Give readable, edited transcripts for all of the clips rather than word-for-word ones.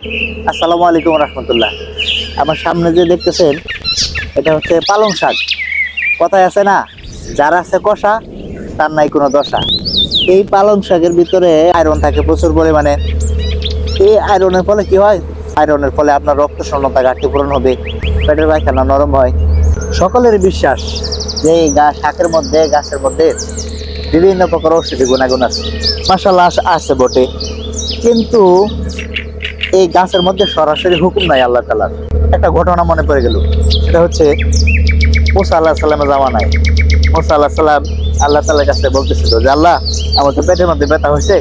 আসসালামু আলাইকুম রহমতুল্লাহ। আমার সামনে যে দেখতেছেন এটা হচ্ছে পালং শাক। কথায় আছে না, যার আছে কষা তার নাই কোনো দশা। এই পালং শাকের ভিতরে আয়রন থাকে প্রচুর পরিমাণে। এই আয়রনের ফলে কি হয়? আয়রনের ফলে আপনার রক্ত শূন্যতা ঘাটতি পূরণ হবে, পেটের পায়খানা নরম হয়। সকলের বিশ্বাস যে এই শাকের মধ্যে, গাছের মধ্যে বিভিন্ন প্রকার ঔষধি গুণাগুণ আছে। মাশাআল্লাহ আছে বটে, কিন্তু এই গাছের মধ্যে সরাসরি হুকুম নাই আল্লাহ তাআলার। একটা ঘটনা মনে পড়ে গেল, সেটা হচ্ছে মুসা আল্লাহ সাল্লামের জামানায় মুসা আল্লাহ সাল্লাম আল্লাহ তাআলার কাছে বলতেছিল যে আল্লাহ, আমার তো পেটের মধ্যে ব্যথা হয়েছে,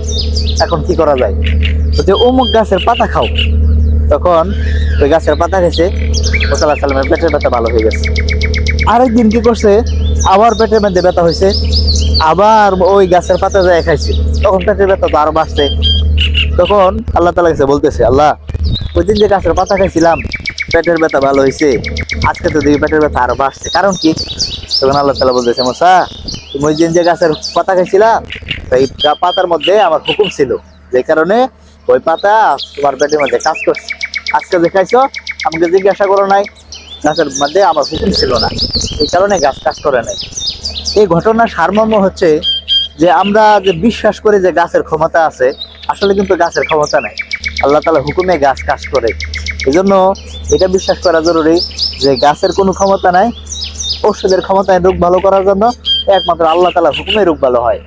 এখন কি করা যায়? যে অমুক গাছের পাতা খাও। তখন ওই গাছের পাতা খেয়েছে, মুসা আল্লাহ সাল্লামের পেটের ব্যথা ভালো হয়ে গেছে। আরেকদিন কি করছে, আবার পেটের মধ্যে ব্যথা হয়েছে, আবার ওই গাছের পাতা যায় খাইছে, তখন পেটের ব্যথা তো আরো বাড়ছে। তখন আল্লাহ তাআলা কাছে বলতেছে, আল্লাহ, ওই দিন যে গাছের পাতা খাইছিলাম পেটের ব্যথা ভালো হয়েছে, আজকে তো দেখি পেটের ব্যথা আরো বাড়ছে, কারণ কি? তখন আল্লাহ তাআলা বলতেছে, মুসা, তুমি ওই দিন যে গাছের পাতা খাইছিলা, এই পাতার মধ্যে আমার হুকুম ছিল, যে কারণে ওই পাতা তোমার পেটের মধ্যে কাজ করছে। আজকে যে খাইছো, আমাকে জিজ্ঞাসা করো নাই, গাছের মধ্যে আমার হুকুম ছিল না, এই কারণে গাছ কাজ করে নাই। এই ঘটনার সারমর্ম হচ্ছে যে আমরা যে বিশ্বাস করি যে গাছের ক্ষমতা আছে, আসলে কিন্তু গাছের ক্ষমতা নাই, আল্লাহ তাআলা হুকুমে গাছ কাজ করে। এই জন্য এটা বিশ্বাস করা জরুরি যে গাছের কোনো ক্ষমতা নাই, ঔষধের ক্ষমতায় রোগ ভালো করার জন্য একমাত্র আল্লাহ তাআলার হুকুমে রোগ ভালো হয়।